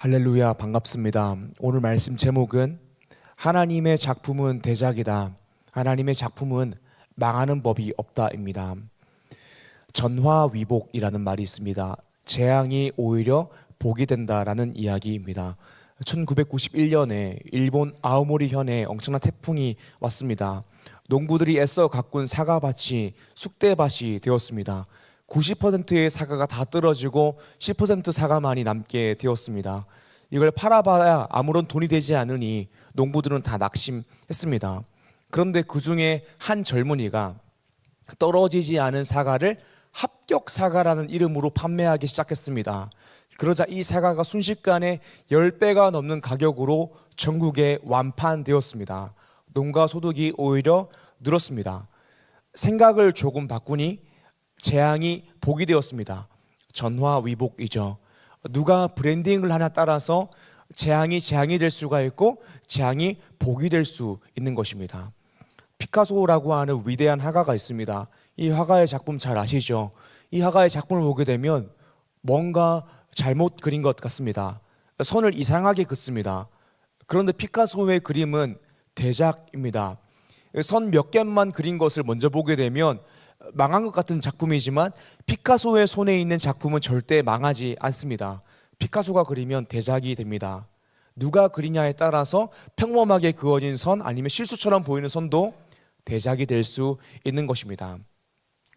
할렐루야, 반갑습니다. 오늘 말씀 제목은 하나님의 작품은 대작이다. 하나님의 작품은 망하는 법이 없다입니다. 전화위복이라는 말이 있습니다. 재앙이 오히려 복이 된다라는 이야기입니다. 1991년에 일본 아오모리 현에 엄청난 태풍이 왔습니다. 농부들이 애써 가꾼 사과밭이 쑥대밭이 되었습니다. 90%의 사과가 다 떨어지고 10% 사과만이 남게 되었습니다. 이걸 팔아봐야 아무런 돈이 되지 않으니 농부들은 다 낙심했습니다. 그런데 그 중에 한 젊은이가 떨어지지 않은 사과를 합격 사과라는 이름으로 판매하기 시작했습니다. 그러자 이 사과가 순식간에 10배가 넘는 가격으로 전국에 완판되었습니다. 농가 소득이 오히려 늘었습니다. 생각을 조금 바꾸니 재앙이 복이 되었습니다. 전화위복이죠. 누가 브랜딩을 하나 따라서 재앙이 될 수가 있고 재앙이 복이 될 수 있는 것입니다. 피카소라고 하는 위대한 화가가 있습니다. 이 화가의 작품 잘 아시죠? 이 화가의 작품을 보게 되면 뭔가 잘못 그린 것 같습니다. 선을 이상하게 긋습니다. 그런데 피카소의 그림은 대작입니다. 선 몇 개만 그린 것을 먼저 보게 되면 망한 것 같은 작품이지만 피카소의 손에 있는 작품은 절대 망하지 않습니다. 피카소가 그리면 대작이 됩니다. 누가 그리냐에 따라서 평범하게 그어진 선 아니면 실수처럼 보이는 선도 대작이 될 수 있는 것입니다.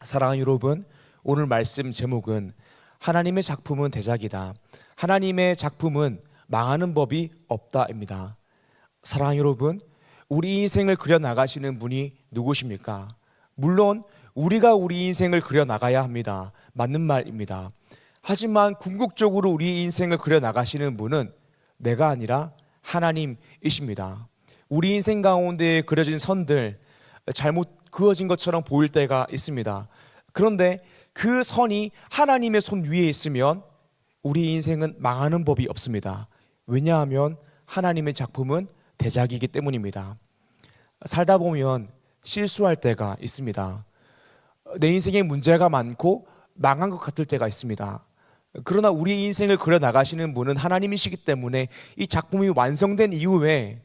사랑하는 여러분, 오늘 말씀 제목은 하나님의 작품은 대작이다. 하나님의 작품은 망하는 법이 없다입니다. 사랑하는 여러분, 우리 인생을 그려나가시는 분이 누구십니까? 물론 우리가 우리 인생을 그려나가야 합니다. 맞는 말입니다. 하지만 궁극적으로 우리 인생을 그려나가시는 분은 내가 아니라 하나님이십니다. 우리 인생 가운데 그려진 선들 잘못 그어진 것처럼 보일 때가 있습니다. 그런데 그 선이 하나님의 손 위에 있으면 우리 인생은 망하는 법이 없습니다. 왜냐하면 하나님의 작품은 대작이기 때문입니다. 살다 보면 실수할 때가 있습니다. 내 인생에 문제가 많고 망한 것 같을 때가 있습니다. 그러나 우리 인생을 그려나가시는 분은 하나님이시기 때문에 이 작품이 완성된 이후에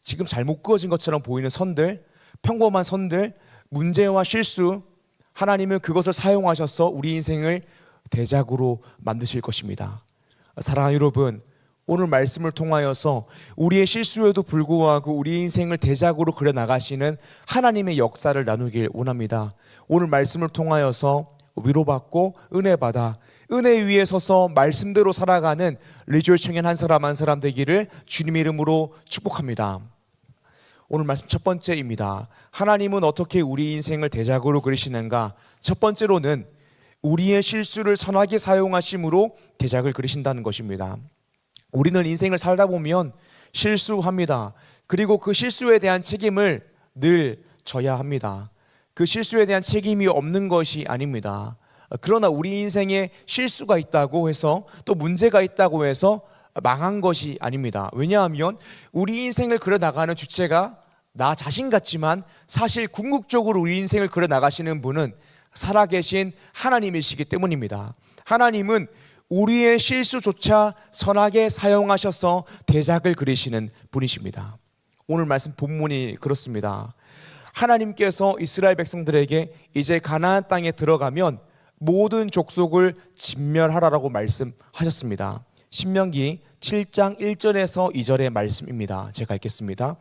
지금 잘못 그어진 것처럼 보이는 선들, 평범한 선들, 문제와 실수, 하나님은 그것을 사용하셔서 우리 인생을 대작으로 만드실 것입니다. 사랑하는 여러분, 오늘 말씀을 통하여서 우리의 실수에도 불구하고 우리 인생을 대작으로 그려나가시는 하나님의 역사를 나누길 원합니다. 오늘 말씀을 통하여서 위로받고 은혜받아 은혜 위에 서서 말씀대로 살아가는 리조의 청년 한 사람 한 사람 되기를 주님의 이름으로 축복합니다. 오늘 말씀 첫 번째입니다. 하나님은 어떻게 우리 인생을 대작으로 그리시는가? 첫 번째로는 우리의 실수를 선하게 사용하심으로 대작을 그리신다는 것입니다. 우리는 인생을 살다 보면 실수합니다. 그리고 그 실수에 대한 책임을 늘 져야 합니다. 그 실수에 대한 책임이 없는 것이 아닙니다. 그러나 우리 인생에 실수가 있다고 해서 또 문제가 있다고 해서 망한 것이 아닙니다. 왜냐하면 우리 인생을 그려나가는 주체가 나 자신 같지만 사실 궁극적으로 우리 인생을 그려나가시는 분은 살아계신 하나님이시기 때문입니다. 하나님은 우리의 실수조차 선하게 사용하셔서 대작을 그리시는 분이십니다. 오늘 말씀 본문이 그렇습니다. 하나님께서 이스라엘 백성들에게 이제 가나안 땅에 들어가면 모든 족속을 진멸하라라고 말씀하셨습니다. 신명기 7장 1절에서 2절의 말씀입니다. 제가 읽겠습니다.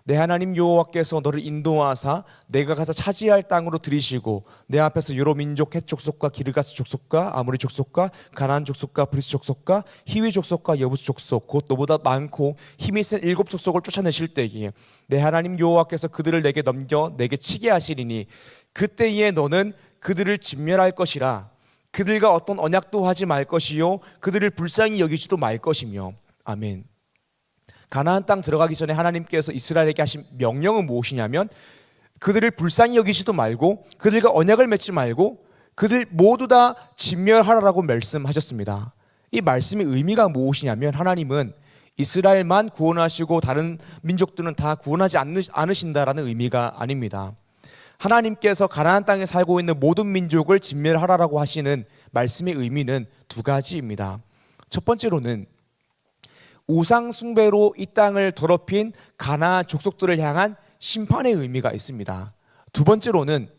내 하나님 여호와께서 너를 인도하사 내가 가서 차지할 땅으로 들이시고 내 앞에서 여러 민족 헷 족속과 기르가스 족속과 아모리 족속과 가나안 족속과 브리스 족속과 히위 족속과 여부스 족속 곧 너보다 많고 힘이 센 7 족속을 쫓아내실 때에 내 하나님 여호와께서 그들을 내게 넘겨 내게 치게 하시리니 그때에 너는 그들을 진멸할 것이라. 그들과 어떤 언약도 하지 말 것이요 그들을 불쌍히 여기지도 말 것이며. 아멘. 가나안 땅 들어가기 전에 하나님께서 이스라엘에게 하신 명령은 무엇이냐면 그들을 불쌍히 여기지도 말고 그들과 언약을 맺지 말고 그들 모두 다 진멸하라라고 말씀하셨습니다. 이 말씀의 의미가 무엇이냐면 하나님은 이스라엘만 구원하시고 다른 민족들은 다 구원하지 않으신다라는 의미가 아닙니다. 하나님께서 가나안 땅에 살고 있는 모든 민족을 진멸하라라고 하시는 말씀의 의미는 두 가지입니다. 첫 번째로는 우상 숭배로 이 땅을 더럽힌 가나안 족속들을 향한 심판의 의미가 있습니다. 두 번째로는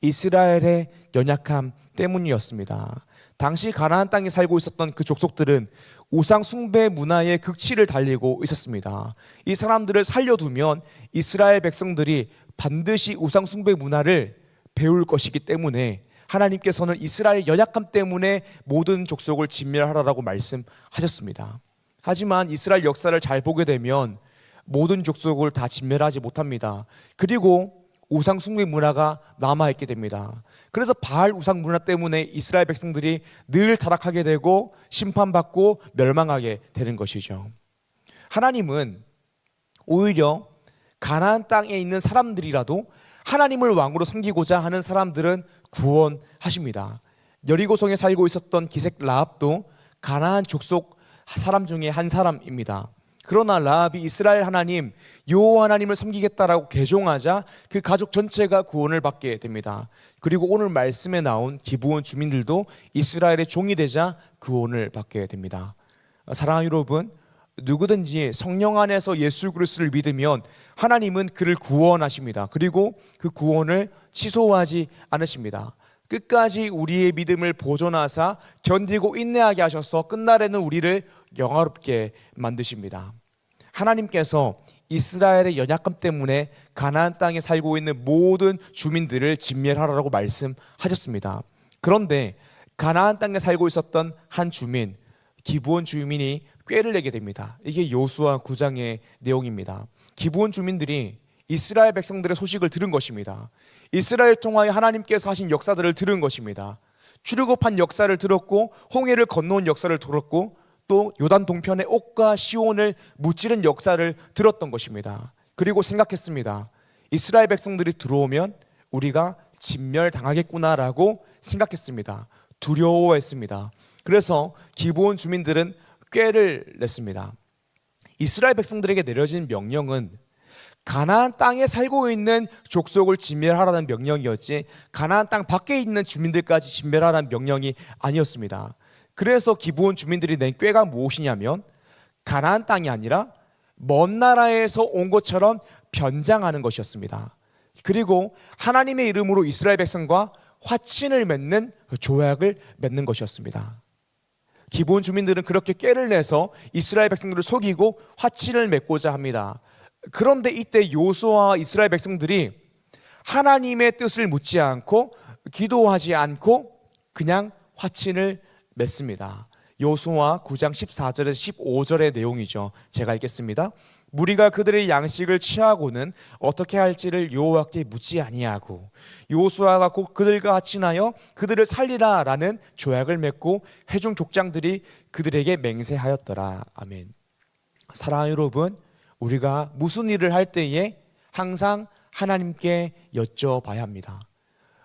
이스라엘의 연약함 때문이었습니다. 당시 가나안 땅에 살고 있었던 그 족속들은 우상 숭배 문화의 극치를 달리고 있었습니다. 이 사람들을 살려두면 이스라엘 백성들이 반드시 우상 숭배 문화를 배울 것이기 때문에 하나님께서는 이스라엘 연약함 때문에 모든 족속을 진멸하라고 말씀하셨습니다. 하지만 이스라엘 역사를 잘 보게 되면 모든 족속을 다 진멸하지 못합니다. 그리고 우상 숭배 문화가 남아있게 됩니다. 그래서 바알 우상 문화 때문에 이스라엘 백성들이 늘 타락하게 되고 심판받고 멸망하게 되는 것이죠. 하나님은 오히려 가나안 땅에 있는 사람들이라도 하나님을 왕으로 섬기고자 하는 사람들은 구원하십니다. 여리고성에 살고 있었던 기색 라합도 가나안 족속 사람 중에 한 사람입니다. 그러나 라합이 이스라엘 하나님 여호와 하나님을 섬기겠다라고 개종하자 그 가족 전체가 구원을 받게 됩니다. 그리고 오늘 말씀에 나온 기브온 주민들도 이스라엘의 종이 되자 구원을 받게 됩니다. 사랑하는 여러분, 누구든지 성령 안에서 예수 그리스도를 믿으면 하나님은 그를 구원하십니다. 그리고 그 구원을 취소하지 않으십니다. 끝까지 우리의 믿음을 보존하사 견디고 인내하게 하셔서 끝날에는 우리를 영화롭게 만드십니다. 하나님께서 이스라엘의 연약함 때문에 가나안 땅에 살고 있는 모든 주민들을 진멸하라고 말씀하셨습니다. 그런데 가나안 땅에 살고 있었던 한 주민, 기브온 주민이 꾀를 내게 됩니다. 이게 여호수아 9장의 내용입니다. 기브온 주민들이 이스라엘 백성들의 소식을 들은 것입니다. 이스라엘 통하여 하나님께서 하신 역사들을 들은 것입니다. 출애굽한 역사를 들었고 홍해를 건너온 역사를 들었고 또 요단 동편의 옥과 시온을 무찌른 역사를 들었던 것입니다. 그리고 생각했습니다. 이스라엘 백성들이 들어오면 우리가 진멸당하겠구나라고 생각했습니다. 두려워했습니다. 그래서 기브온 주민들은 꾀를 냈습니다. 이스라엘 백성들에게 내려진 명령은 가나안 땅에 살고 있는 족속을 진멸하라는 명령이었지 가나안 땅 밖에 있는 주민들까지 진멸하라는 명령이 아니었습니다. 그래서 기브온 주민들이 낸 꾀가 무엇이냐면 가나안 땅이 아니라 먼 나라에서 온 것처럼 변장하는 것이었습니다. 그리고 하나님의 이름으로 이스라엘 백성과 화친을 맺는 조약을 맺는 것이었습니다. 기브온 주민들은 그렇게 꾀를 내서 이스라엘 백성들을 속이고 화친을 맺고자 합니다. 그런데 이때 여호수아와 이스라엘 백성들이 하나님의 뜻을 묻지 않고 기도하지 않고 그냥 화친을 맺습니다. 여호수아 9장 14절에서 15절의 내용이죠. 제가 읽겠습니다. 무리가 그들의 양식을 취하고는 어떻게 할지를 여호와께 묻지 아니하고 여호수아가 곧 그들과 화친하여 그들을 살리라라는 조약을 맺고 회중 족장들이 그들에게 맹세하였더라. 아멘. 사랑하는 여러분, 우리가 무슨 일을 할 때에 항상 하나님께 여쭤봐야 합니다.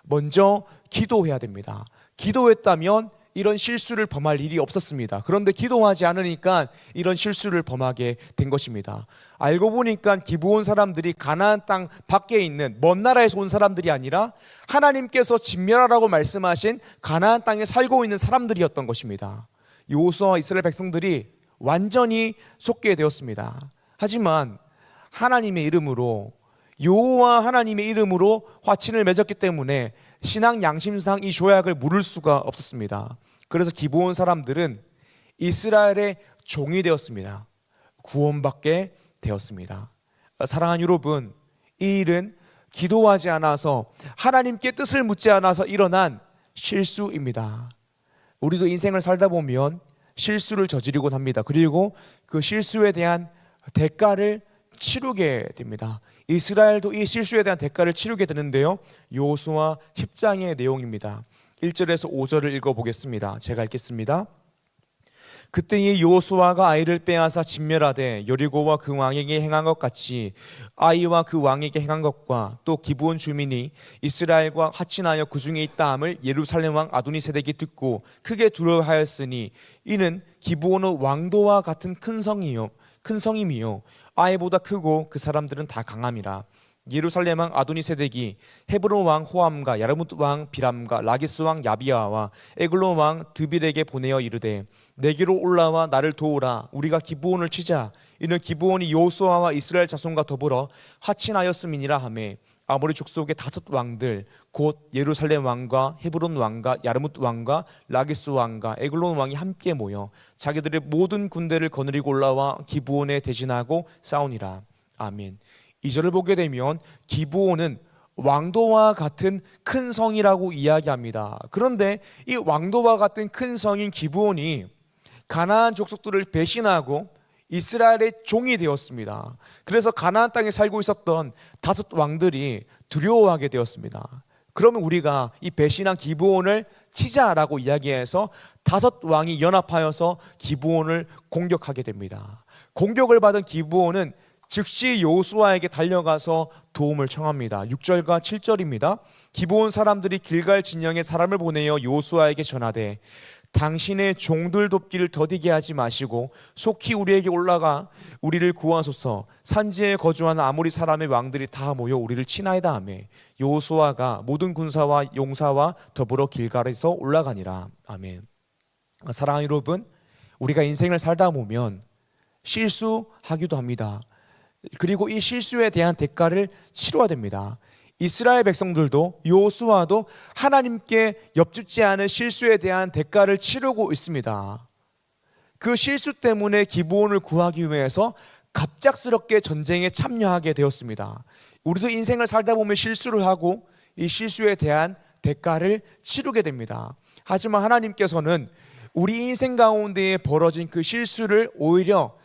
먼저 기도해야 됩니다. 기도했다면 이런 실수를 범할 일이 없었습니다. 그런데 기도하지 않으니까 이런 실수를 범하게 된 것입니다. 알고 보니까 기브온 사람들이 가나안 땅 밖에 있는 먼 나라에서 온 사람들이 아니라 하나님께서 진멸하라고 말씀하신 가나안 땅에 살고 있는 사람들이었던 것입니다. 여호수아와 이스라엘 백성들이 완전히 속게 되었습니다. 하지만 하나님의 이름으로 여호와 하나님의 이름으로 화친을 맺었기 때문에 신앙 양심상 이 조약을 물을 수가 없었습니다. 그래서 기브온 사람들은 이스라엘의 종이 되었습니다. 구원받게 되었습니다. 사랑하는 여러분, 이 일은 기도하지 않아서 하나님께 뜻을 묻지 않아서 일어난 실수입니다. 우리도 인생을 살다 보면 실수를 저지르곤 합니다. 그리고 그 실수에 대한 대가를 치르게 됩니다. 이스라엘도 이 실수에 대한 대가를 치르게 되는데요. 여호수아 10장의 내용입니다. 1절에서 5절을 읽어보겠습니다. 제가 읽겠습니다. 그때에 여호수아가 아이를 빼앗아 진멸하되 여리고와 그 왕에게 행한 것 같이 아이와 그 왕에게 행한 것과 또 기브온 주민이 이스라엘과 화친하여 그 중에 있다 함을 예루살렘 왕 아도니세덱이 듣고 크게 두려워하였으니 이는 기브온은 왕도와 같은 큰 성임이요 아이보다 크고 그 사람들은 다 강함이라. 예루살렘 왕 아도니세덱이 헤브론 왕 호암과 야르무트 왕 비람과 라기스 왕 야비아와 에글론 왕 드빌에게 보내어 이르되 내게로 올라와 나를 도우라. 우리가 기브온을 치자. 이는 기브온이 여호수아와 이스라엘 자손과 더불어 화친하였음이니라 하매 아모리 족속의 5 왕들 곧 예루살렘 왕과 헤브론 왕과 야르무트 왕과 라기스 왕과 에글론 왕이 함께 모여 자기들의 모든 군대를 거느리고 올라와 기브온에 대진하고 싸우니라. 아멘. 2절을 보게 되면 기브온은 왕도와 같은 큰 성이라고 이야기합니다. 그런데 이 왕도와 같은 큰 성인 기브온이 가나안 족속들을 배신하고 이스라엘의 종이 되었습니다. 그래서 가나안 땅에 살고 있었던 5 왕들이 두려워하게 되었습니다. 그러면 우리가 이 배신한 기브온을 치자라고 이야기해서 5 왕이 연합하여서 기브온을 공격하게 됩니다. 공격을 받은 기브온은 즉시 여호수아에게 달려가서 도움을 청합니다. 6절과 7절입니다. 기브온 사람들이 길갈 진영에 사람을 보내어 여호수아에게 전하되 당신의 종들 돕기를 더디게 하지 마시고 속히 우리에게 올라가 우리를 구하소서. 산지에 거주하는 아모리 사람의 왕들이 다 모여 우리를 치나이다 하며 여호수아가 모든 군사와 용사와 더불어 길갈에서 올라가니라. 아멘. 사랑하는 여러분, 우리가 인생을 살다 보면 실수하기도 합니다. 그리고 이 실수에 대한 대가를 치러야 됩니다. 이스라엘 백성들도 여호수아도 하나님께 엽죽지 않은 실수에 대한 대가를 치르고 있습니다. 그 실수 때문에 기브온을 구하기 위해서 갑작스럽게 전쟁에 참여하게 되었습니다. 우리도 인생을 살다 보면 실수를 하고 이 실수에 대한 대가를 치르게 됩니다. 하지만 하나님께서는 우리 인생 가운데에 벌어진 그 실수를 오히려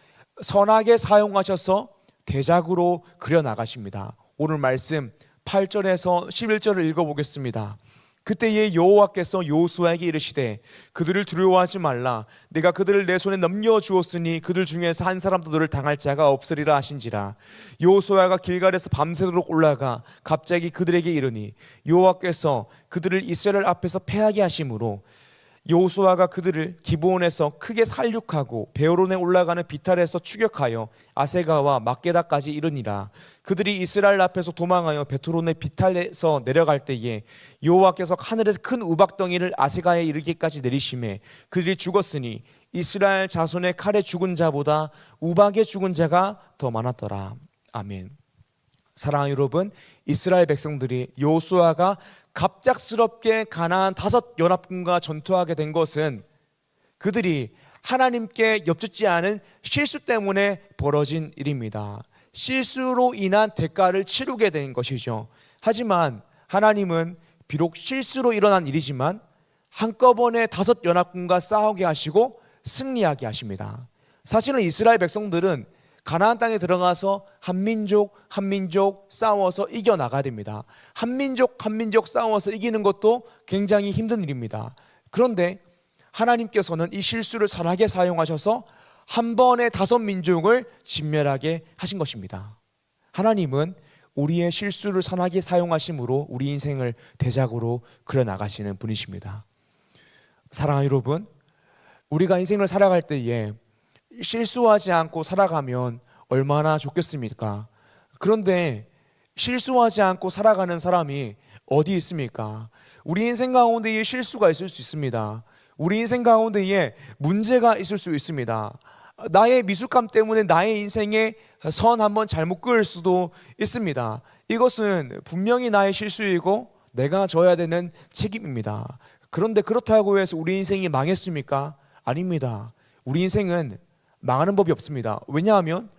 선하게 사용하셔서 대작으로 그려나가십니다. 오늘 말씀 8절에서 11절을 읽어보겠습니다. 그때에 여호와께서 여호수아에게 이르시되 그들을 두려워하지 말라. 내가 그들을 내 손에 넘겨주었으니 그들 중에서 한 사람도 너를 당할 자가 없으리라 하신지라. 여호수아가 길갈에서 밤새도록 올라가 갑자기 그들에게 이르니 여호와께서 그들을 이스라엘 앞에서 패하게 하심으로 여호수아가 그들을 기브온에서 크게 살육하고 베오론에 올라가는 비탈에서 추격하여 아세가와 막게다까지 이르니라. 그들이 이스라엘 앞에서 도망하여 베토론의 비탈에서 내려갈 때에 여호와께서 하늘에서 큰 우박덩이를 아세가에 이르기까지 내리심에 그들이 죽었으니 이스라엘 자손의 칼에 죽은 자보다 우박에 죽은 자가 더 많았더라. 아멘. 사랑하는 여러분, 이스라엘 백성들이 여호수아가 갑작스럽게 가나안 5 연합군과 전투하게 된 것은 그들이 하나님께 엽죽지 않은 실수 때문에 벌어진 일입니다. 실수로 인한 대가를 치르게 된 것이죠. 하지만 하나님은 비록 실수로 일어난 일이지만 한꺼번에 5 연합군과 싸우게 하시고 승리하게 하십니다. 사실은 이스라엘 백성들은 가나안 땅에 들어가서 한 민족 싸워서 이겨나가야 됩니다. 한 민족 싸워서 이기는 것도 굉장히 힘든 일입니다. 그런데 하나님께서는 이 실수를 선하게 사용하셔서 한 번에 5 민족을 진멸하게 하신 것입니다. 하나님은 우리의 실수를 선하게 사용하심으로 우리 인생을 대작으로 그려나가시는 분이십니다. 사랑하는 여러분, 우리가 인생을 살아갈 때에 실수하지 않고 살아가면 얼마나 좋겠습니까? 그런데 실수하지 않고 살아가는 사람이 어디 있습니까? 우리 인생 가운데에 실수가 있을 수 있습니다. 우리 인생 가운데에 문제가 있을 수 있습니다. 나의 미숙함 때문에 나의 인생에 선 한번 잘못 그을 수도 있습니다. 이것은 분명히 나의 실수이고 내가 져야 되는 책임입니다. 그런데 그렇다고 해서 우리 인생이 망했습니까? 아닙니다. 우리 인생은 망하는 법이 없습니다. 왜냐하면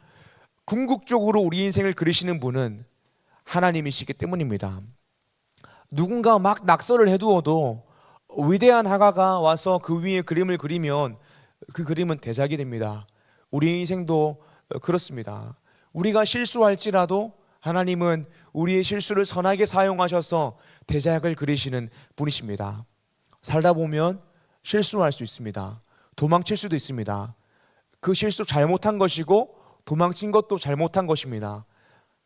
궁극적으로 우리 인생을 그리시는 분은 하나님이시기 때문입니다. 누군가 막 낙서를 해두어도 위대한 화가가 와서 그 위에 그림을 그리면 그 그림은 대작이 됩니다. 우리 인생도 그렇습니다. 우리가 실수할지라도 하나님은 우리의 실수를 선하게 사용하셔서 대작을 그리시는 분이십니다. 살다 보면 실수할 수 있습니다. 도망칠 수도 있습니다. 그 실수 잘못한 것이고 도망친 것도 잘못한 것입니다.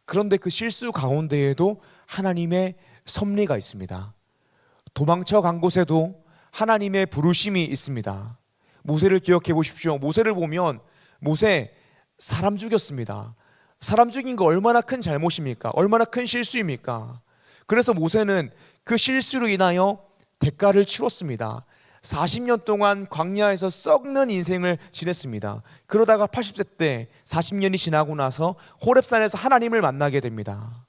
그런데 그 실수 가운데에도 하나님의 섭리가 있습니다. 도망쳐 간 곳에도 하나님의 부르심이 있습니다. 모세를 기억해 보십시오. 모세를 보면 모세 사람 죽였습니다. 사람 죽인 거 얼마나 큰 잘못입니까? 얼마나 큰 실수입니까? 그래서 모세는 그 실수로 인하여 대가를 치렀습니다. 40년 동안 광야에서 썩는 인생을 지냈습니다. 그러다가 80세 때 40년이 지나고 나서 호렙산에서 하나님을 만나게 됩니다.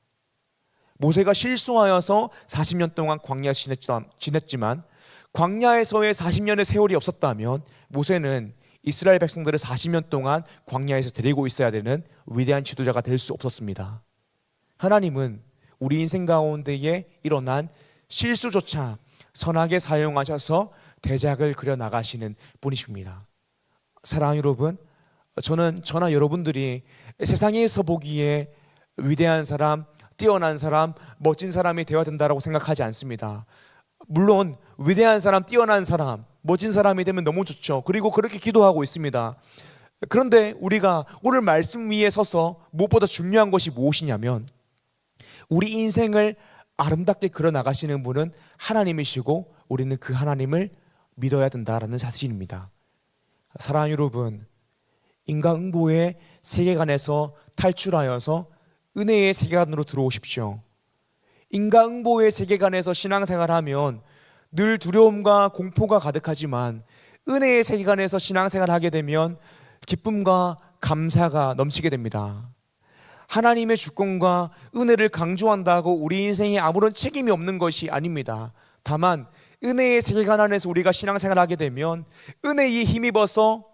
모세가 실수하여서 40년 동안 광야에서 지냈지만 광야에서의 40년의 세월이 없었다면 모세는 이스라엘 백성들을 40년 동안 광야에서 데리고 있어야 되는 위대한 지도자가 될 수 없었습니다. 하나님은 우리 인생 가운데에 일어난 실수조차 선하게 사용하셔서 대작을 그려나가시는 분이십니다. 사랑하는 여러분, 저는 저나 여러분들이 세상에서 보기에 위대한 사람, 뛰어난 사람, 멋진 사람이 되어야 된다고 생각하지 않습니다. 물론 위대한 사람, 뛰어난 사람, 멋진 사람이 되면 너무 좋죠. 그리고 그렇게 기도하고 있습니다. 그런데 우리가 오늘 말씀 위에 서서 무엇보다 중요한 것이 무엇이냐면 우리 인생을 아름답게 그려나가시는 분은 하나님이시고 우리는 그 하나님을 믿어야 된다라는 사실입니다. 사랑하는 여러분, 인과응보의 세계관에서 탈출하여서 은혜의 세계관으로 들어오십시오. 인과응보의 세계관에서 신앙생활하면 늘 두려움과 공포가 가득하지만 은혜의 세계관에서 신앙생활하게 되면 기쁨과 감사가 넘치게 됩니다. 하나님의 주권과 은혜를 강조한다고 우리 인생에 아무런 책임이 없는 것이 아닙니다. 다만 은혜의 세계관 안에서 우리가 신앙생활하게 되면 은혜에 힘입어서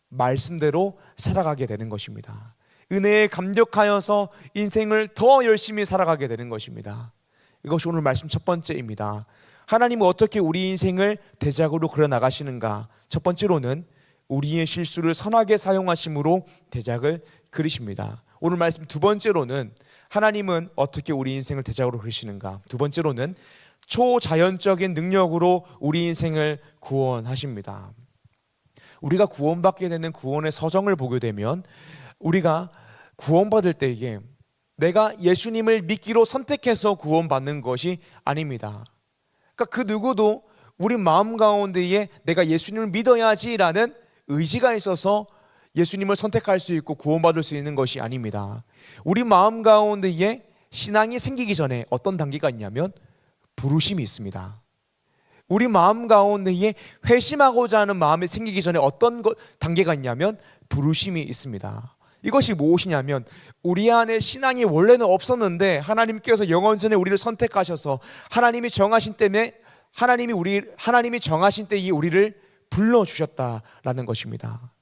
말씀대로 살아가게 되는 것입니다. 은혜에 감격하여서 인생을 더 열심히 살아가게 되는 것입니다. 이것이 오늘 말씀 첫 번째입니다. 하나님은 어떻게 우리 인생을 대작으로 그려나가시는가? 첫 번째로는 우리의 실수를 선하게 사용하심으로 대작을 그리십니다. 오늘 말씀 두 번째로는 하나님은 어떻게 우리 인생을 대작으로 그리시는가? 두 번째로는 초자연적인 능력으로 우리 인생을 구원하십니다. 우리가 구원받게 되는 구원의 서정을 보게 되면 우리가 구원받을 때에 내가 예수님을 믿기로 선택해서 구원받는 것이 아닙니다. 그러니까 그 누구도 우리 마음 가운데에 내가 예수님을 믿어야지라는 의지가 있어서 예수님을 선택할 수 있고 구원받을 수 있는 것이 아닙니다. 우리 마음 가운데에 신앙이 생기기 전에 어떤 단계가 있냐면 부르심이 있습니다. 우리 마음 가운데에 회심하고자 하는 마음이 생기기 전에 어떤 단계가 있냐면 부르심이 있습니다. 이것이 무엇이냐면 우리 안에 신앙이 원래는 없었는데 하나님께서 영원전에 우리를 선택하셔서 하나님이 정하신 때에 하나님이 정하신 때에 우리를 불러주셨다라는 것입니다.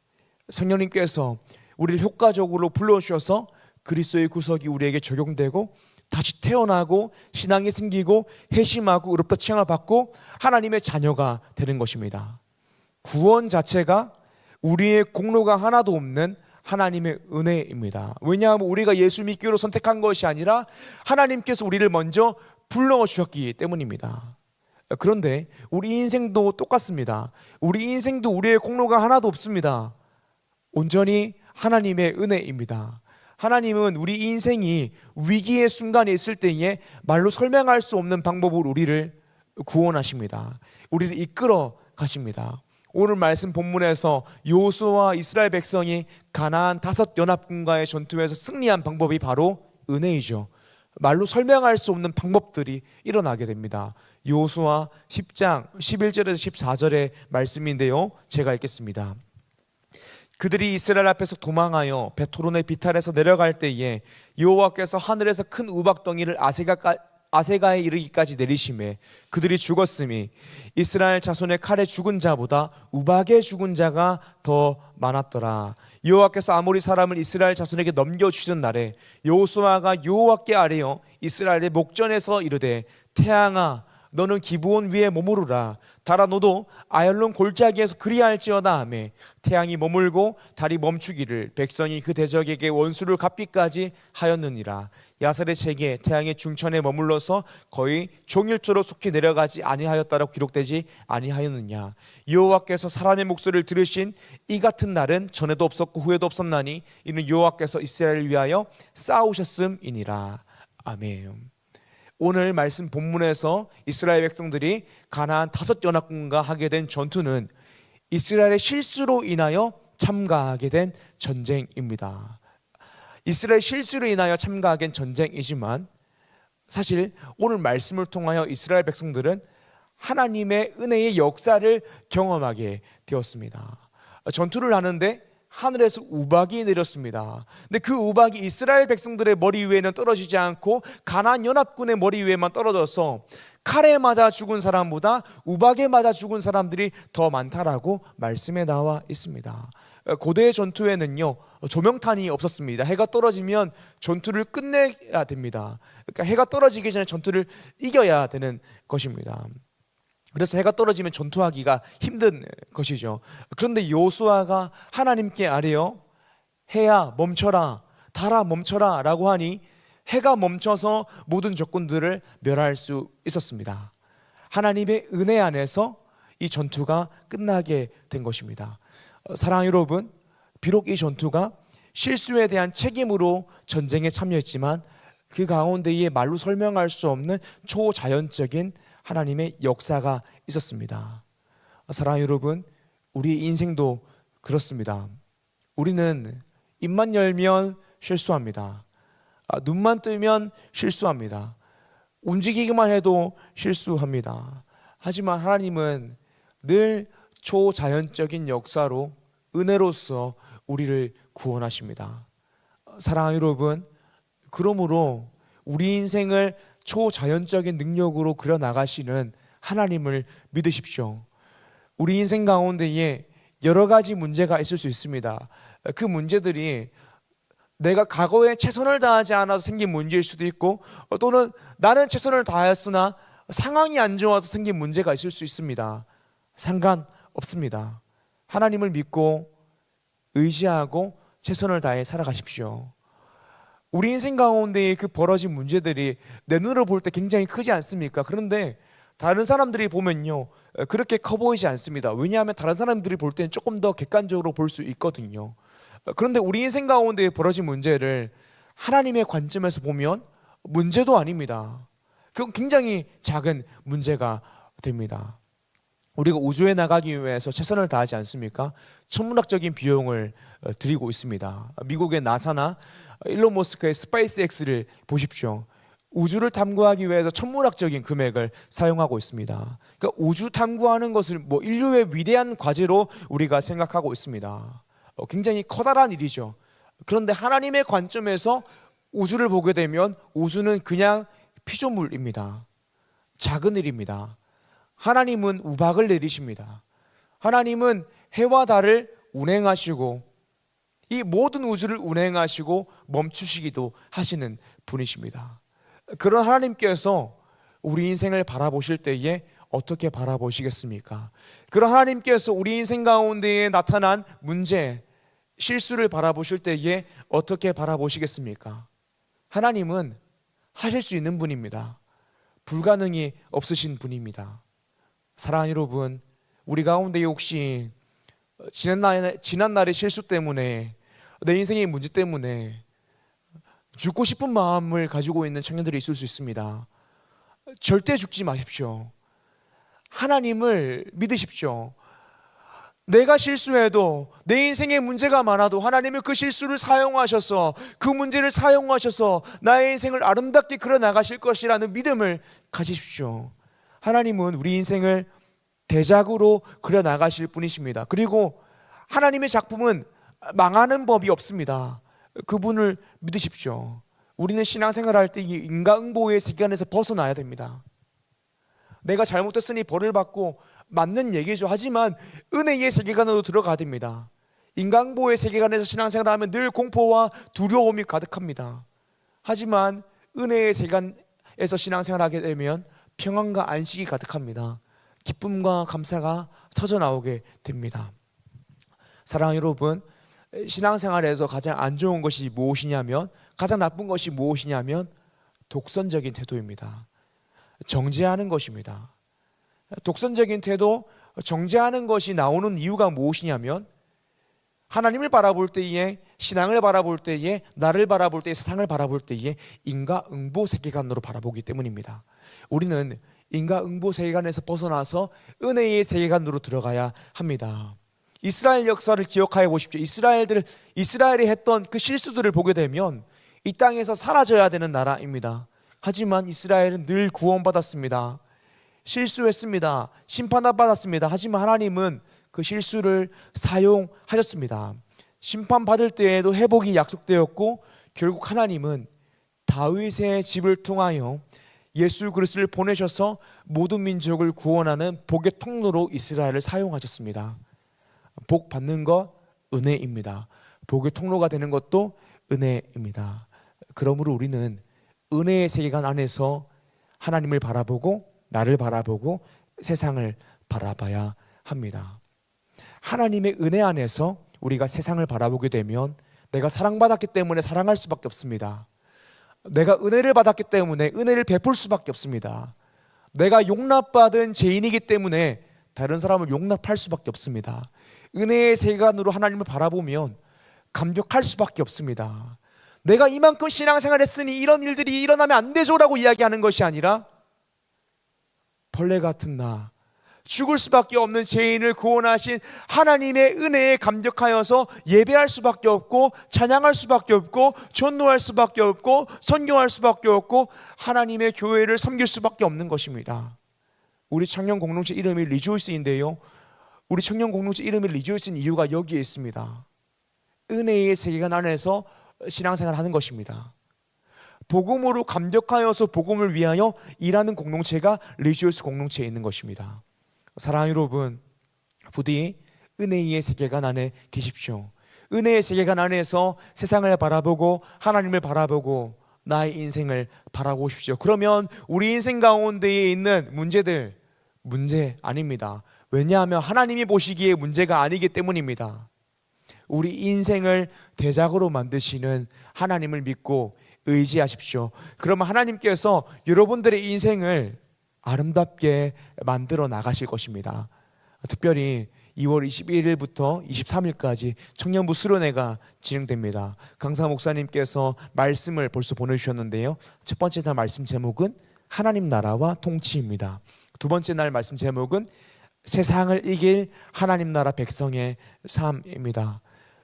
성령님께서 우리를 효과적으로 불러주셔서 그리스도의 구속이 우리에게 적용되고 다시 태어나고 신앙이 생기고 회심하고 의롭다 칭함을 받고 하나님의 자녀가 되는 것입니다. 구원 자체가 우리의 공로가 하나도 없는 하나님의 은혜입니다. 왜냐하면 우리가 예수 믿기로 선택한 것이 아니라 하나님께서 우리를 먼저 불러주셨기 때문입니다. 그런데 우리 인생도 똑같습니다. 우리 인생도 우리의 공로가 하나도 없습니다. 온전히 하나님의 은혜입니다. 하나님은 우리 인생이 위기의 순간에 있을 때에 말로 설명할 수 없는 방법으로 우리를 구원하십니다. 우리를 이끌어 가십니다. 오늘 말씀 본문에서 여호수아와 이스라엘 백성이 가나안 5연합군과의 전투에서 승리한 방법이 바로 은혜이죠. 말로 설명할 수 없는 방법들이 일어나게 됩니다. 여호수아 10장 11절에서 14절의 말씀인데요, 제가 읽겠습니다. 그들이 이스라엘 앞에서 도망하여 베토론의 비탈에서 내려갈 때에 여호와께서 하늘에서 큰 우박덩이를 아세가에 이르기까지 내리심에 그들이 죽었으니 이스라엘 자손의 칼에 죽은 자보다 우박에 죽은 자가 더 많았더라. 여호와께서 아모리 사람을 이스라엘 자손에게 넘겨주시던 날에 여호수아가 여호와께 아뢰어 이스라엘의 목전에서 이르되 태양아 너는 기브온 위에 머무르라. 달아 너도 아얄론 골짜기에서 그리할지어다 하며 태양이 머물고 달이 멈추기를 백성이 그 대적에게 원수를 갚기까지 하였느니라. 야살의 책에 태양의 중천에 머물러서 거의 종일토록 속히 내려가지 아니하였다라고 기록되지 아니하였느냐. 여호와께서 사람의 목소리를 들으신 이 같은 날은 전에도 없었고 후에도 없었나니 이는 여호와께서 이스라엘을 위하여 싸우셨음이니라. 아멘. 오늘 말씀 본문에서 이스라엘 백성들이 가나안 5연합군과 하게 된 전투는 이스라엘의 실수로 인하여 참가하게 된 전쟁입니다. 이스라엘 실수로 인하여 참가하긴 전쟁이지만 사실 오늘 말씀을 통하여 이스라엘 백성들은 하나님의 은혜의 역사를 경험하게 되었습니다. 전투를 하는데 하늘에서 우박이 내렸습니다. 근데 그 우박이 이스라엘 백성들의 머리 위에는 떨어지지 않고 가나안 연합군의 머리 위에만 떨어져서 칼에 맞아 죽은 사람보다 우박에 맞아 죽은 사람들이 더 많다라고 말씀에 나와 있습니다. 고대의 전투에는요, 조명탄이 없었습니다. 해가 떨어지면 전투를 끝내야 됩니다. 그러니까 해가 떨어지기 전에 전투를 이겨야 되는 것입니다. 그래서 해가 떨어지면 전투하기가 힘든 것이죠. 그런데 요수아가 하나님께 아뢰어 해야 멈춰라, 달아 멈춰라 라고 하니 해가 멈춰서 모든 적군들을 멸할 수 있었습니다. 하나님의 은혜 안에서 이 전투가 끝나게 된 것입니다. 사랑하는 여러분, 비록 이 전투가 실수에 대한 책임으로 전쟁에 참여했지만 그 가운데에 말로 설명할 수 없는 초자연적인 하나님의 역사가 있었습니다. 사랑하는 여러분, 우리 인생도 그렇습니다. 우리는 입만 열면 실수합니다. 눈만 뜨면 실수합니다. 움직이기만 해도 실수합니다. 하지만 하나님은 늘 초자연적인 역사로 은혜로서 우리를 구원하십니다. 사랑하는 여러분, 그러므로 우리 인생을 초자연적인 능력으로 그려나가시는 하나님을 믿으십시오. 우리 인생 가운데에 여러 가지 문제가 있을 수 있습니다. 그 문제들이 내가 과거에 최선을 다하지 않아서 생긴 문제일 수도 있고, 또는 나는 최선을 다하였으나 상황이 안 좋아서 생긴 문제가 있을 수 있습니다. 상관없습니다. 하나님을 믿고 의지하고 최선을 다해 살아가십시오. 우리 인생 가운데 그 벌어진 문제들이 내 눈으로 볼 때 굉장히 크지 않습니까? 그런데 다른 사람들이 보면요, 그렇게 커 보이지 않습니다. 왜냐하면 다른 사람들이 볼 때는 조금 더 객관적으로 볼 수 있거든요. 그런데 우리 인생 가운데 벌어진 문제를 하나님의 관점에서 보면 문제도 아닙니다. 그건 굉장히 작은 문제가 됩니다. 우리가 우주에 나가기 위해서 최선을 다하지 않습니까? 천문학적인 비용을 들이고 있습니다. 미국의 나사나 일론 머스크의 스페이스X를 보십시오. 우주를 탐구하기 위해서 천문학적인 금액을 사용하고 있습니다. 그러니까 우주 탐구하는 것을 인류의 위대한 과제로 우리가 생각하고 있습니다. 굉장히 커다란 일이죠. 그런데 하나님의 관점에서 우주를 보게 되면 우주는 그냥 피조물입니다. 작은 일입니다. 하나님은 우박을 내리십니다. 하나님은 해와 달을 운행하시고 이 모든 우주를 운행하시고 멈추시기도 하시는 분이십니다. 그런 하나님께서 우리 인생을 바라보실 때에 어떻게 바라보시겠습니까? 그런 하나님께서 우리 인생 가운데에 나타난 문제, 실수를 바라보실 때에 어떻게 바라보시겠습니까? 하나님은 하실 수 있는 분입니다. 불가능이 없으신 분입니다. 사랑하는 여러분, 우리 가운데 혹시 지난날의 실수 때문에, 내 인생의 문제 때문에 죽고 싶은 마음을 가지고 있는 청년들이 있을 수 있습니다. 절대 죽지 마십시오. 하나님을 믿으십시오. 내가 실수해도, 내 인생에 문제가 많아도 하나님은 그 실수를 사용하셔서, 그 문제를 사용하셔서 나의 인생을 아름답게 그려나가실 것이라는 믿음을 가지십시오. 하나님은 우리 인생을 대작으로 그려나가실 분이십니다. 그리고 하나님의 작품은 망하는 법이 없습니다. 그분을 믿으십시오. 우리는 신앙생활을 할 때 이 인과응보의 세계관에서 벗어나야 됩니다. 내가 잘못했으니 벌을 받고, 맞는 얘기죠. 하지만 은혜의 세계관으로 들어가야 됩니다. 인과응보의 세계관에서 신앙생활을 하면 늘 공포와 두려움이 가득합니다. 하지만 은혜의 세계관에서 신앙생활을 하게 되면 평안과 안식이 가득합니다. 기쁨과 감사가 터져나오게 됩니다. 사랑하는 여러분, 신앙생활에서 가장 안 좋은 것이 무엇이냐면, 가장 나쁜 것이 무엇이냐면 독선적인 태도입니다. 정죄하는 것입니다. 독선적인 태도, 정죄하는 것이 나오는 이유가 무엇이냐면, 하나님을 바라볼 때에, 신앙을 바라볼 때에, 나를 바라볼 때에, 세상을 바라볼 때에 인과응보 세계관으로 바라보기 때문입니다. 우리는 인과응보 세계관에서 벗어나서 은혜의 세계관으로 들어가야 합니다. 이스라엘 역사를 기억하여 보십시오. 이스라엘이 했던 그 실수들을 보게 되면 이 땅에서 사라져야 되는 나라입니다. 하지만 이스라엘은 늘 구원받았습니다. 실수했습니다. 심판받았습니다. 하지만 하나님은 그 실수를 사용하셨습니다. 심판받을 때에도 회복이 약속되었고, 결국 하나님은 다윗의 집을 통하여 예수 그리스도를 보내셔서 모든 민족을 구원하는 복의 통로로 이스라엘을 사용하셨습니다. 복 받는 것 은혜입니다. 복의 통로가 되는 것도 은혜입니다. 그러므로 우리는 은혜의 세계관 안에서 하나님을 바라보고 나를 바라보고 세상을 바라봐야 합니다. 하나님의 은혜 안에서 우리가 세상을 바라보게 되면 내가 사랑받았기 때문에 사랑할 수밖에 없습니다. 내가 은혜를 받았기 때문에 은혜를 베풀 수밖에 없습니다. 내가 용납받은 죄인이기 때문에 다른 사람을 용납할 수밖에 없습니다. 은혜의 세계관으로 하나님을 바라보면 감격할 수밖에 없습니다. 내가 이만큼 신앙생활 했으니 이런 일들이 일어나면 안 되죠라고 이야기하는 것이 아니라, 벌레 같은 나, 죽을 수밖에 없는 죄인을 구원하신 하나님의 은혜에 감격하여서 예배할 수밖에 없고, 찬양할 수밖에 없고, 전도할 수밖에 없고, 선교할 수밖에 없고, 하나님의 교회를 섬길 수밖에 없는 것입니다. 우리 청년 공동체 이름이 리조이스인데요, 우리 청년 공동체 이름이 리조이스인 이유가 여기에 있습니다. 은혜의 세계관 안에서 신앙생활을 하는 것입니다. 복음으로 감격하여서 복음을 위하여 일하는 공동체가 리조이스 공동체에 있는 것입니다. 사랑하는 여러분, 부디 은혜의 세계관 안에 계십시오. 은혜의 세계관 안에서 세상을 바라보고 하나님을 바라보고 나의 인생을 바라보십시오. 그러면 우리 인생 가운데에 있는 문제들, 문제 아닙니다. 왜냐하면 하나님이 보시기에 문제가 아니기 때문입니다. 우리 인생을 대작으로 만드시는 하나님을 믿고 의지하십시오. 그러면 하나님께서 여러분들의 인생을 아름답게 만들어 나가실 것입니다. 특별히 2월 21일부터 23일까지 청년부 수련회가 진행됩니다. 강사 목사님께서 말씀을 벌써 보내주셨는데요, 첫 번째 날 말씀 제목은 하나님 나라와 통치입니다. 두 번째 날 말씀 제목은 세상을 이길 하나님 나라 백성의 삶입니다.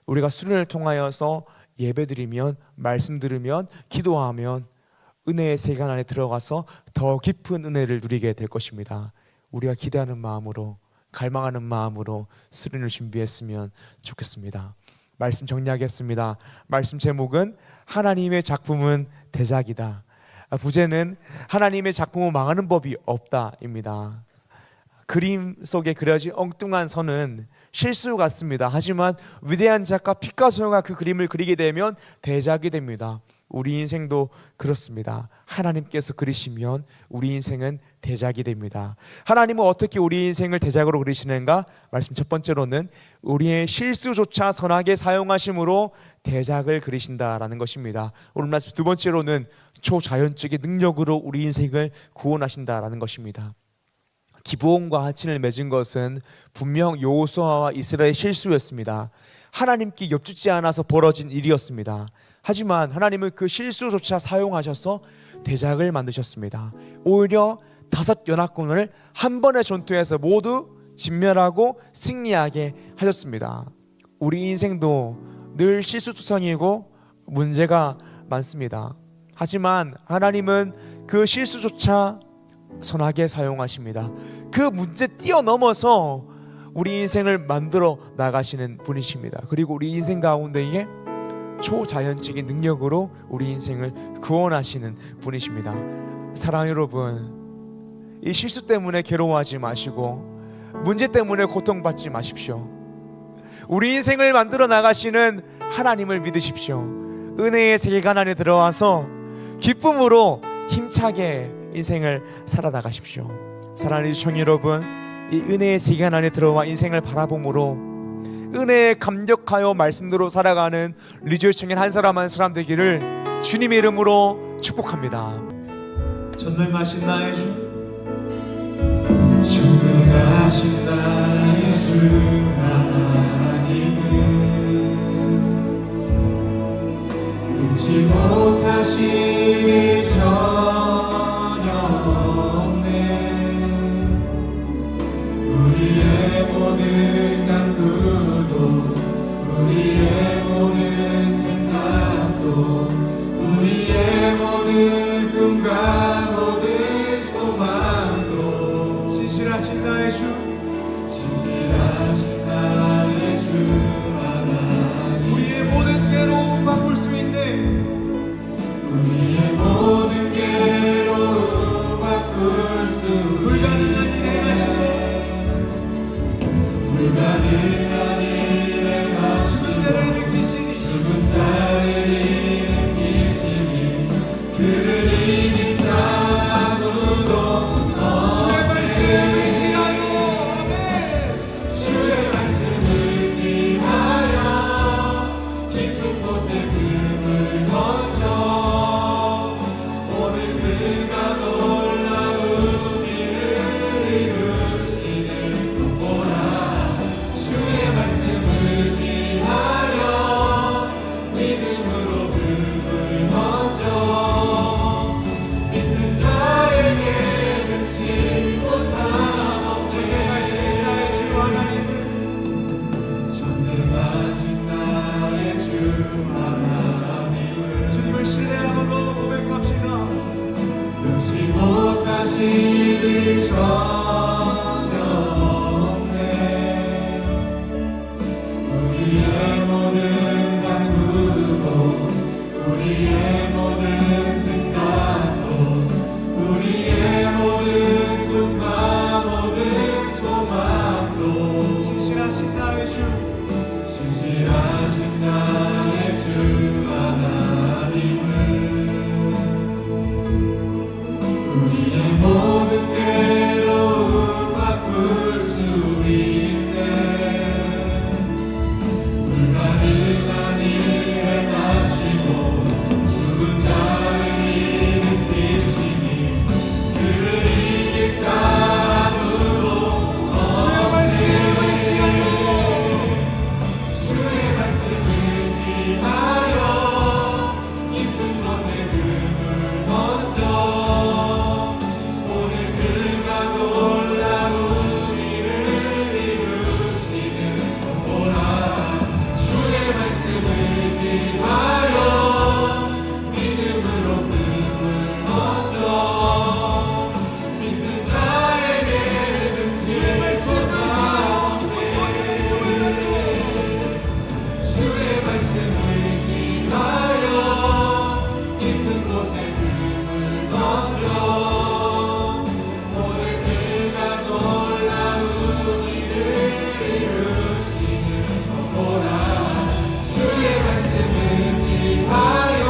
우리가 수련을 통하여서 예배드리면, 말씀 들으면, 기도하면 은혜의 세계관 안에 들어가서 더 깊은 은혜를 누리게 될 것입니다. 우리가 기대하는 마음으로, 갈망하는 마음으로 수련을 준비했으면 좋겠습니다. 말씀 정리하겠습니다. 말씀 제목은 하나님의 작품은 대작이다. 부제는 하나님의 작품은 망하는 법이 없다입니다. 그림 속에 그려진 엉뚱한 선은 실수 같습니다. 하지만 위대한 작가 피카소가 그 그림을 그리게 되면 대작이 됩니다. 우리 인생도 그렇습니다. 하나님께서 그리시면 우리 인생은 대작이 됩니다. 하나님은 어떻게 우리 인생을 대작으로 그리시는가? 말씀 첫 번째로는 우리의 실수조차 선하게 사용하심으로 대작을 그리신다라는 것입니다. 오늘 말씀 두 번째로는 초자연적인 능력으로 우리 인생을 구원하신다라는 것입니다. 기브온과 하친을 맺은 것은 분명 여호수아와 이스라엘의 실수였습니다. 하나님께 엽주지 않아서 벌어진 일이었습니다. 하지만 하나님은 그 실수조차 사용하셔서 대작을 만드셨습니다. 오히려 5 연합군을 한 번의 전투에서 모두 진멸하고 승리하게 하셨습니다. 우리 인생도 늘 실수투성이고 문제가 많습니다. 하지만 하나님은 그 실수조차 선하게 사용하십니다. 그 문제 뛰어넘어서 우리 인생을 만들어 나가시는 분이십니다. 그리고 우리 인생 가운데에 초자연적인 능력으로 우리 인생을 구원하시는 분이십니다. 사랑하는 여러분, 이 실수 때문에 괴로워하지 마시고 문제 때문에 고통받지 마십시오. 우리 인생을 만들어 나가시는 하나님을 믿으십시오. 은혜의 세계관 안에 들어와서 기쁨으로 힘차게 인생을 살아나가십시오. 사랑하는 시청자 여러분, 이 은혜의 세계관 안에 들어와 인생을 바라봄으로 은혜에 감격하여 말씀대로 살아가는 리조이스 청년 한 사람 한 사람 되기를 주님의 이름으로 축복합니다. 전능하신 나의 주, 전능하신 나의 주 하나님은 능치 못하심이 전혀 없네. 우리의 모든 강구 진실하신 나의 주 하나님, 우리의 모든 괴로움 바꿀 수 있네. 우리의 모든 괴로움 바꿀 수 불가능한 일에 하시네. 불가능한 일에 죽은 자를 하시고 일으키시니 죽은 자를 일으키시니 그를 이긴 자 아무도 주의 말씀을 의지하여. 아멘. 주의 말씀을 지하여 깊은 곳에 금을 던져 오늘 그가 놀라운 일을 이루시는 것 보라. 주의 말씀을 지하여 믿음으로 금을 던져 믿는 자에게 능치 못함 전능하신 나의 주 하나님은 전능하신 나의 주 하나님은 주님을 신뢰함으로 고백합시다. 능치 못하신 일 전혀 없네. 우리의 모든 간구도 우리의 모든 생각도 우리의 모든 꿈과 모든 소망도 진실하신 나의 주. 진실하신 나의 주 하나님은 우리의 모든 괴로움 바꿀 수 있네. 불가능한 일 행하시고 죽은 자를 일으키시니 그를 이길 자 아무도 주의 말씀을 지하여. 주의 말씀을 지하여 깊은 곳에 금을 던져 오늘 그가 놀라운 일을 이루시는 것 보라. 주의 말씀을 지하여 믿음으로 금을 던져 믿는 자에게 능치 주의 말씀을 지하여 주의 말씀을 지하여 깊은 곳에 금을 던져 오늘 그가 놀라운 일을 이루시는 것 보라. 주의 말씀을 지하여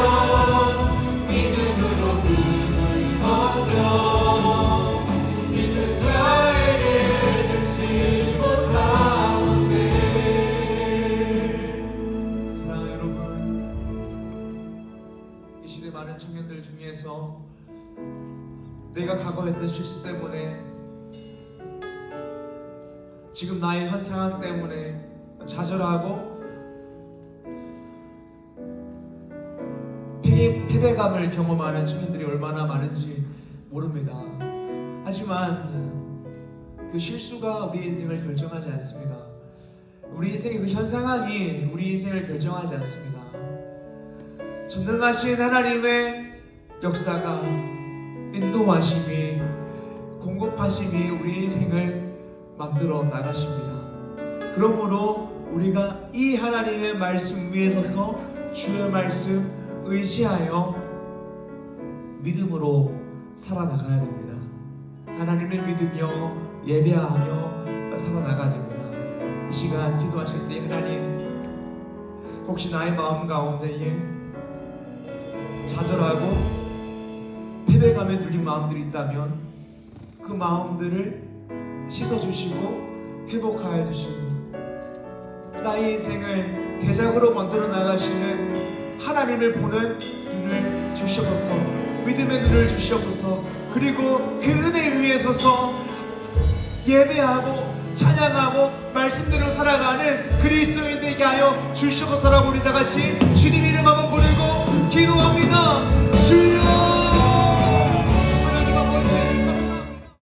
믿음으로 금을 던져 믿는 자에게 능치 못하오네. 사랑하는 여러분, 이 시대 많은 청년들 중에서 내가 과거했던 실수 때문에 지금 나의 현 상황 때문에 좌절하고 패배감을 경험하는 청년들이 얼마나 많은지 모릅니다. 하지만 그 실수가 우리 인생을 결정하지 않습니다. 우리 인생의 그 현 상황이 우리 인생을 결정하지 않습니다. 전능하신 하나님의 역사가 인도하심이 공급하심이 우리 인생을 만들어 나가십니다. 그러므로 우리가 이 하나님의 말씀 위에 서서 주의 말씀 의지하여 믿음으로 살아나가야 됩니다. 하나님을 믿으며 예배하며 살아나가야 됩니다. 이 시간 기도하실 때 하나님, 혹시 나의 마음 가운데에 좌절하고 패배감에 눌린 마음들이 있다면 그 마음들을 씻어주시고 회복하여 주시고 나의 인생을 대작으로 만들어 나가시는 하나님을 보는 눈을 주시옵소서. 믿음의 눈을 주시옵소서. 그리고 그 은혜 위에 서서 예배하고 찬양하고 말씀대로 살아가는 그리스도인 되게 하여 주시옵소서라고 우리 다 같이 주님 이름 한번 부르고 기도합니다. 주여